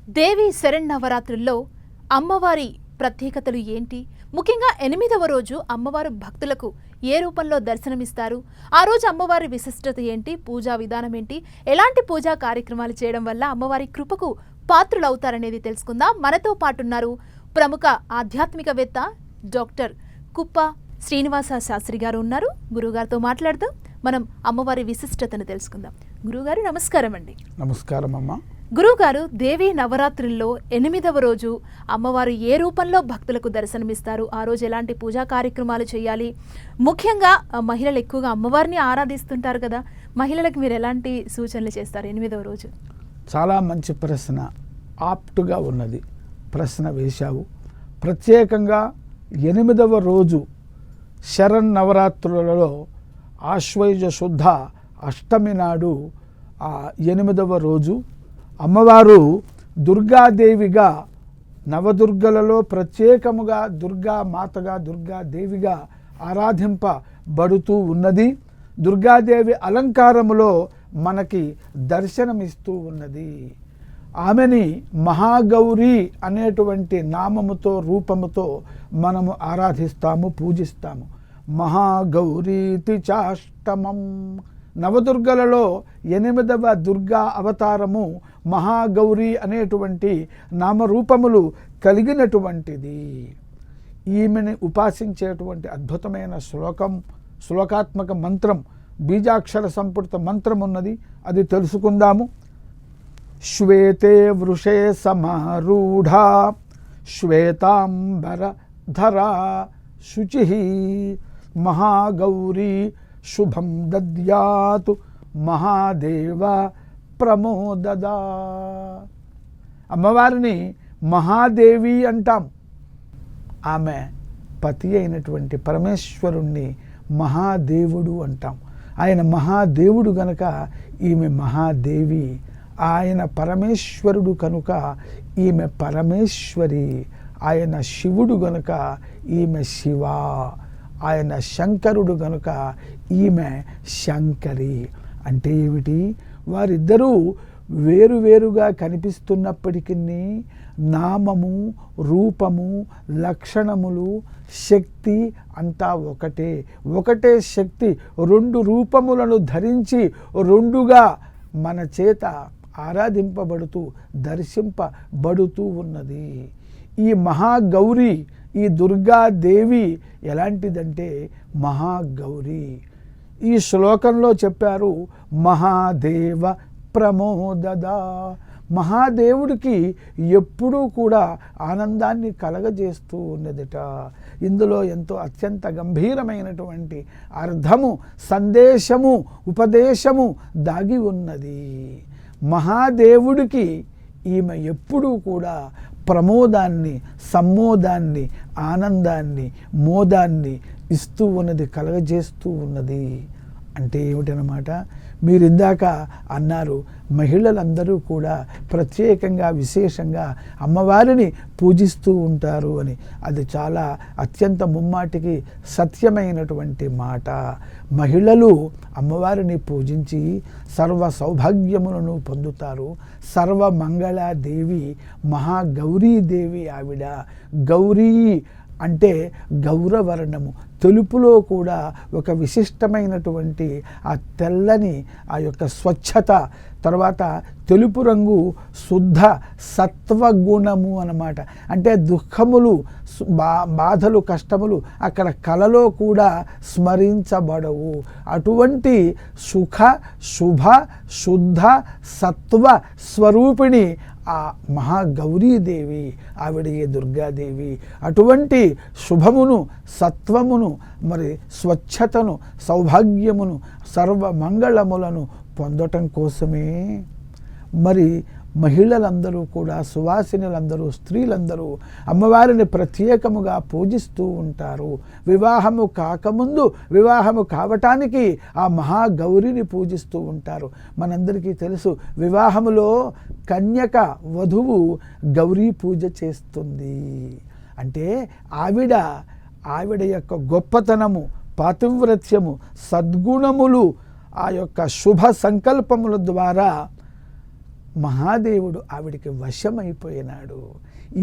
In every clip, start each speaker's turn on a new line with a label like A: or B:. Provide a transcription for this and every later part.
A: దేవి శరన్నవరాత్రుల్లో అమ్మవారి ప్రత్యేకతలు ఏంటి? ముఖ్యంగా 8వ రోజు అమ్మవారు భక్తులకు ఏ రూపంలో దర్శనమిస్తారు? ఆ రోజు అమ్మవారి విశిష్టత ఏంటి? పూజా విధానం ఏంటి? ఎలాంటి పూజా కార్యక్రమాలు చేయడం వల్ల అమ్మవారి కృపకు పాత్రులవుతారనేది తెలుసుకుందాం. మనతో పాటున్నారు ప్రముఖ ఆధ్యాత్మికవేత్త డాక్టర్ కుప్ప శ్రీనివాస శాస్త్రి గారు ఉన్నారు. గురుగారితో మాట్లాడుతూ మనం అమ్మవారి విశిష్టతను తెలుసుకుందాం. గురుగారు నమస్కారం అండి.
B: నమస్కారం అమ్మ.
A: గురుగారు, దేవీ నవరాత్రుల్లో 8వ రోజు అమ్మవారు ఏ రూపంలో భక్తులకు దర్శనమిస్తారు? ఆ రోజు ఎలాంటి పూజా కార్యక్రమాలు చేయాలి? ముఖ్యంగా మహిళలు ఎక్కువగా అమ్మవారిని ఆరాధిస్తుంటారు కదా, మహిళలకు మీరు ఎలాంటి సూచనలు చేస్తారు 8వ రోజు?
B: చాలా మంచి ప్రశ్న, ఆప్టుగా ఉన్నది ప్రశ్న వేశావు. ప్రత్యేకంగా 8వ రోజు శరన్నవరాత్రులలో ఆశ్వయుజ శుద్ధ అష్టమి నాడు ఆ 8వ రోజు అమ్మవారు దుర్గాదేవిగా, నవదుర్గలలో ప్రత్యేకముగా దుర్గా మాతగా, దుర్గాదేవిగా ఆరాధింపబడుతూ ఉన్నది. దుర్గాదేవి అలంకారములో మనకి దర్శనమిస్తూ ఉన్నది. ఆమెని మహాగౌరి అనేటువంటి నామముతో, రూపముతో మనము ఆరాధిస్తాము, పూజిస్తాము. మహాగౌరీతి చాష్టమం. నవదుర్గలలో 8వ దుర్గా అవతారము మహాగౌరి అనేటువంటి నామరూపములు కలిగినటువంటిది. ఈమెని ఉపాసించేటువంటి అద్భుతమైన శ్లోకాత్మక మంత్రం, బీజాక్షర సంపుటిత మంత్రం ఉన్నది, అది తెలుసుకుందాము. శ్వేతే వృషే సమారూఢా శ్వేతాంబరధరా శుచిః మహాగౌరీ శుభం దద్యాతు మహాదేవ ప్రమోదదా. అమ్మవారిని మహాదేవి అంటాం. ఆమె పతి అయినటువంటి పరమేశ్వరుణ్ణి మహాదేవుడు అంటాం. ఆయన మహాదేవుడు గనుక ఈమె మహాదేవి. ఆయన పరమేశ్వరుడు కనుక ఈమె పరమేశ్వరి. ఆయన శివుడు గనుక ఈమె శివ. ఆయన శంకరుడు గనుక ఈమె శంకరి. అంటే ఏమిటి? వారిద్దరూ వేరువేరుగా కనిపిస్తున్నప్పటికీ నామము, రూపము, లక్షణములు, శక్తి అంతా ఒకటే. ఒకటే శక్తి 2 రూపములను ధరించి 2గా మన చేత ఆరాధింపబడుతూ, దర్శింపబడుతూ ఉన్నది. ఈ మహాగౌరి, ఈ దుర్గాదేవి ఎలాంటిదంటే మహాగౌరి. ఈ శ్లోకంలో చెప్పారు మహాదేవ ప్రమోదదా. మహాదేవుడికి ఎప్పుడూ కూడా ఆనందాన్ని కలగజేస్తూ ఉన్నదిట. ఇందులో ఎంతో అత్యంత గంభీరమైనటువంటి అర్థము, సందేశము, ఉపదేశము దాగి ఉన్నది. మహాదేవుడికి ఈమె ఎప్పుడూ కూడా ప్రమోదాన్ని, సమ్మోదాన్ని, ఆనందాన్ని, మోదాన్ని ఇస్తూ ఉన్నది, కలగజేస్తూ ఉన్నది. అంటే ఏమిటనమాట? మీరు ఇందాక అన్నారు, మహిళలందరూ కూడా ప్రత్యేకంగా, విశేషంగా అమ్మవారిని పూజిస్తూ ఉంటారు అని. అది చాలా అత్యంత ముమ్మాటికి సత్యమైనటువంటి మాట. మహిళలు అమ్మవారిని పూజించి సర్వ సౌభాగ్యములను పొందుతారు. సర్వమంగళాదేవి మహాగౌరీదేవి ఆవిడ. గౌరీ అంటే గౌరవర్ణము, తెలుపులో కూడా ఒక విశిష్టమైనటువంటి ఆ తెల్లని ఆ యొక్క స్వచ్ఛత, తర్వాత తెలుపు రంగు శుద్ధ సత్వగుణము అన్నమాట. అంటే దుఃఖములు, బాధలు, కష్టములు అక్కడ కలలో కూడా స్మరించబడవు. అటువంటి సుఖ, శుభ, శుద్ధ సత్వ స్వరూపిణి ఆ మహాగౌరీదేవి, ఆవిడ ఈ దుర్గాదేవి. అటువంటి శుభమును, సత్వమును, మరి స్వచ్ఛతను, సౌభాగ్యమును, సర్వమంగళములను పొందటం కోసమే మరి మహిళలందరూ కూడా, సువాసినులందరూ, స్త్రీలందరూ అమ్మవారిని ప్రత్యేకముగా పూజిస్తూ ఉంటారు. వివాహము కాకముందు, వివాహము కావటానికి ఆ మహాగౌరిని పూజిస్తూ ఉంటారు. మనందరికీ తెలుసు, వివాహములో కన్యక, వధువు గౌరీ పూజ చేస్తుంది. అంటే ఆవిడ యొక్క గొప్పతనము, పాతివ్రత్యము, సద్గుణములు, ఆ యొక్క శుభ సంకల్పముల ద్వారా మహాదేవుడు ఆవిడికి వశమైపోయినాడు.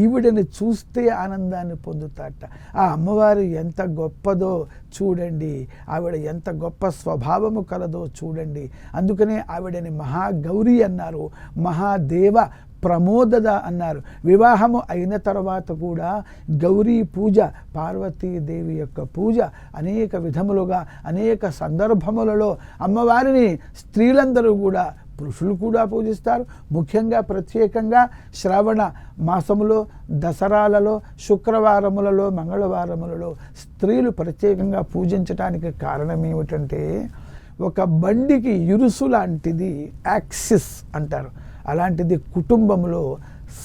B: ఈవిడని చూస్తే ఆనందాన్ని పొందుతాట. ఆ అమ్మవారు ఎంత గొప్పదో చూడండి, ఆవిడ ఎంత గొప్ప స్వభావము కలదో చూడండి. అందుకనే ఆవిడని మహాగౌరి అన్నారు, మహాదేవ ప్రమోదద అన్నారు. వివాహము అయిన తర్వాత కూడా గౌరీ పూజ, పార్వతీదేవి యొక్క పూజ అనేక విధములుగా అనేక సందర్భములలో అమ్మవారిని స్త్రీలందరూ కూడా, పురుషులు కూడా పూజిస్తారు. ముఖ్యంగా ప్రత్యేకంగా శ్రావణ మాసములో, దసరాలలో, శుక్రవారములలో, మంగళవారములలో స్త్రీలు ప్రత్యేకంగా పూజించటానికి కారణం ఏమిటంటే, ఒక బండికి ఇరుసు లాంటిది యాక్సిస్ అంటారు, అలాంటిది కుటుంబంలో,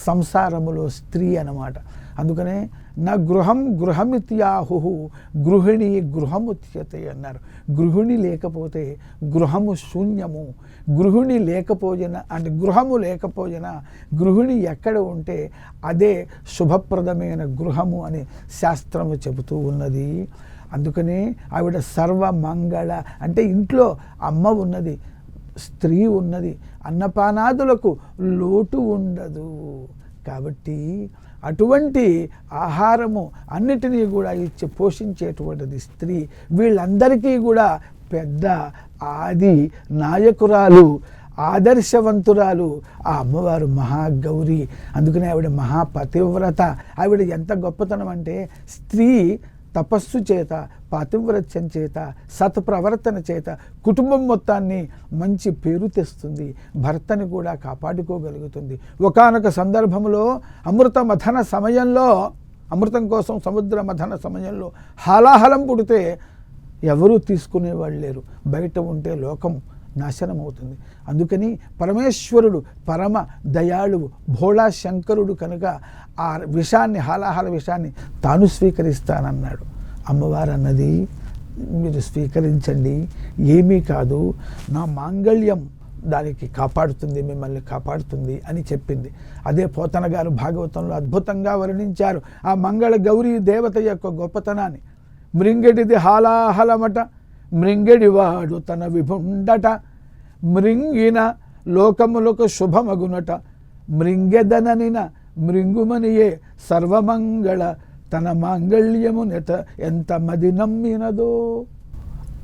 B: సంసారములో స్త్రీ అన్నమాట. అందుకనే నా గృహం గృహమిత్యాహు గృహిణి గృహముచ్యతే అన్నారు. గృహిణి లేకపోతే గృహము శూన్యము. గృహిణి లేకపోయినా అంటే గృహము లేకపోయినా గృహిణి ఎక్కడ ఉంటే అదే శుభప్రదమైన గృహము అని శాస్త్రము చెబుతూ ఉన్నది. అందుకనే ఆవిడ సర్వమంగళ అంటే ఇంట్లో అమ్మ ఉన్నది, స్త్రీ ఉన్నది, అన్నపానాదులకు లోటు ఉండదు. కాబట్టి అటువంటి ఆహారము అన్నిటినీ కూడా ఇచ్చి పోషించేటువంటిది స్త్రీ. వీళ్ళందరికీ కూడా పెద్ద ఆది నాయకురాలు, ఆదర్శవంతురాలు ఆ అమ్మవారు మహాగౌరి. అందుకనే ఆవిడ మహాపతివ్రత. ఆవిడ ఎంత గొప్పతనం అంటే, స్త్రీ తపస్సు చేత, పాతివ్రత్యం చేత, సత్ప్రవర్తన చేత కుటుంబం మొత్తాన్ని మంచి పేరు తెస్తుంది, భర్తని కూడా కాపాడుకోగలుగుతుంది. ఒకానొక సందర్భంలో అమృత మథన సమయంలో, అమృతం కోసం సముద్ర మథన సమయంలో హాలాహలం పుడితే ఎవరూ తీసుకునేవాళ్ళు లేరు. బయట ఉంటే లోకం నాశనం అవుతుంది. అందుకని పరమేశ్వరుడు పరమ దయాళువు, భోళా శంకరుడు కనుక ఆ విషాన్ని, హాలాహల విషాన్ని తాను స్వీకరిస్తానన్నాడు. అమ్మవారు అన్నది, మీరు స్వీకరించండి, ఏమీ కాదు, నా మాంగళ్యం దానికి కాపాడుతుంది, మిమ్మల్ని కాపాడుతుంది అని చెప్పింది. అదే పోతన గారు భాగవతంలో అద్భుతంగా వర్ణించారు ఆ మంగళ గౌరీ దేవత యొక్క గొప్పతనాన్ని. మృంగడిది హాలాహలమట, మృంగడివాడు తన విభుండట, మృంగిన లోకములకు శుభమగునట, మృంగెదననిన మృంగుమనియే సర్వమంగళ తన మాంగళ్యము నెట ఎంత మది నమ్మినదో.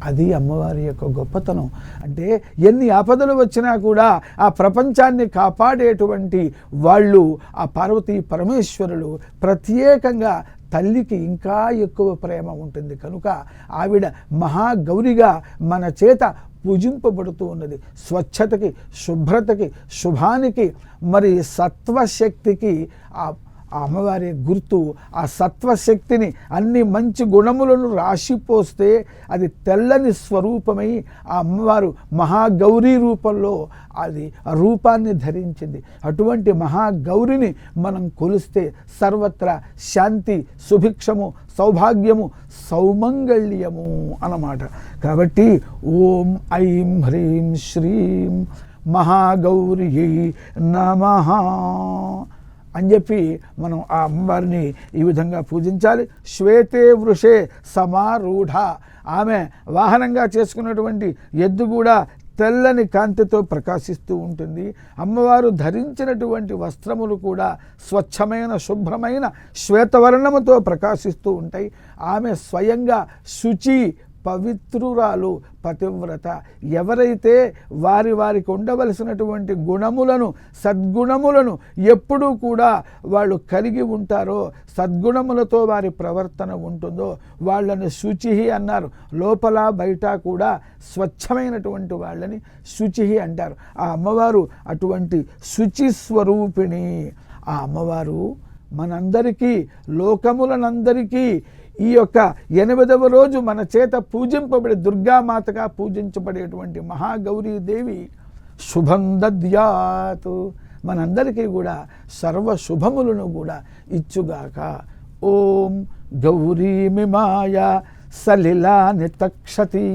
B: అది అమ్మవారి యొక్క గొప్పతనం. అంటే ఎన్ని ఆపదలు వచ్చినా కూడా ఆ ప్రపంచాన్ని కాపాడేటువంటి వాళ్ళు ఆ పార్వతీ పరమేశ్వరులు. ప్రత్యేకంగా తల్లికి ఇంకా ఎక్కువ ప్రేమ ఉంటుంది కనుక ఆవిడ మహాగౌరిగా మన చేత పూజింపబడుతూ ఉన్నది. స్వచ్ఛతకి, శుభ్రతకి, శుభానికి, మరి సత్వశక్తికి ఆ అమ్మవారి గుర్తు. ఆ సత్వశక్తిని, అన్ని మంచి గుణములను రాశిపోస్తే అది తెల్లని స్వరూపమై ఆ అమ్మవారు మహాగౌరీ రూపంలో అది ఆ రూపాన్ని ధరించింది. అటువంటి మహాగౌరిని మనం కొలిస్తే సర్వత్రా శాంతి, సుభిక్షము, సౌభాగ్యము, సౌమంగళ్యము అన్నమాట. కాబట్టి ఓం ఐం హ్రీం శ్రీం మహాగౌరీ నమః అని చెప్పి మనం ఆ అమ్మవారిని ఈ విధంగా పూజించాలి. శ్వేతే వృషే సమారూఢ, ఆమె వాహనంగా చేసుకున్నటువంటి ఎద్దు కూడా తెల్లని కాంతితో ప్రకాశిస్తూ ఉంటుంది. అమ్మవారు ధరించినటువంటి వస్త్రములు కూడా స్వచ్ఛమైన, శుభ్రమైన శ్వేతవర్ణముతో ప్రకాశిస్తూ ఉంటాయి. ఆమె స్వయంగా శుచి, పవిత్రురాలు, పతివ్రత. ఎవరైతే వారికి ఉండవలసినటువంటి గుణములను, సద్గుణములను ఎప్పుడూ కూడా వాళ్ళు కలిగి ఉంటారో, సద్గుణములతో వారి ప్రవర్తన ఉంటుందో వాళ్ళని శుచి అన్నారు. లోపల బయట కూడా స్వచ్ఛమైనటువంటి వాళ్ళని శుచి అంటారు. ఆ అమ్మవారు అటువంటి శుచి స్వరూపిణి. ఆ అమ్మవారు మనందరికీ, లోకములనందరికీ ఈ యొక్క 8వ రోజు మన చేత పూజింపబడే దుర్గామాతగా పూజించబడేటువంటి మహాగౌరీదేవి శుభం దద్యాతు, మనందరికీ కూడా సర్వ శుభములను కూడా ఇచ్చుగాక. ఓం గౌరీమిమాయ సలిలా నితక్షతి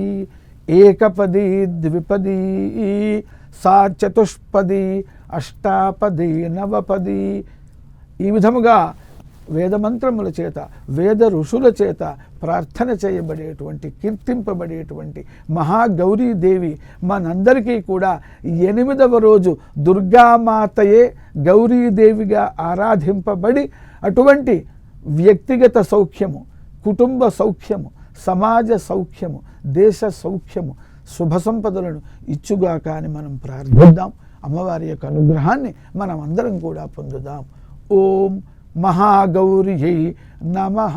B: ఏకపదీ ద్విపదీ సా చతుష్పదీ అష్టాపదీ నవపదీ. ఈ విధముగా వేదమంత్రముల చేత, వేద ఋషుల చేత ప్రార్థన చేయబడేటువంటి, కీర్తింపబడేటువంటి మహాగౌరీదేవి మనందరికీ కూడా 8వ రోజు దుర్గామాతయే గౌరీదేవిగా ఆరాధింపబడి అటువంటి వ్యక్తిగత సౌఖ్యము, కుటుంబ సౌఖ్యము, సమాజ సౌఖ్యము, దేశ సౌఖ్యము, శుభ సంపదలను ఇచ్చుగాక అని మనం ప్రార్థిద్దాం. అమ్మవారి యొక్క అనుగ్రహాన్ని మనం అందరం కూడా పొందుదాం. ఓం మహాగౌరియై నమః.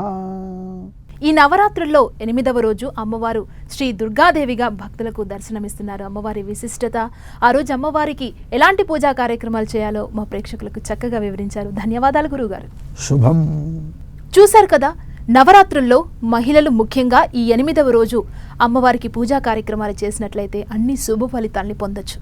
A: ఈ నవరాత్రుల్లో 8వ రోజు అమ్మవారు శ్రీ దుర్గాదేవిగా భక్తులకు దర్శనమిస్తున్నారు. అమ్మవారి విశిష్టత, ఆ రోజు అమ్మవారికి ఎలాంటి పూజా కార్యక్రమాలు చేయాలో మా ప్రేక్షకులకు చక్కగా వివరించారు. ధన్యవాదాలు గురువుగారు.
B: శుభం.
A: చూశారు కదా, నవరాత్రుల్లో మహిళలు ముఖ్యంగా ఈ 8వ రోజు అమ్మవారికి పూజా కార్యక్రమాలు చేసినట్లయితే అన్ని శుభ ఫలితాల్ని పొందొచ్చు.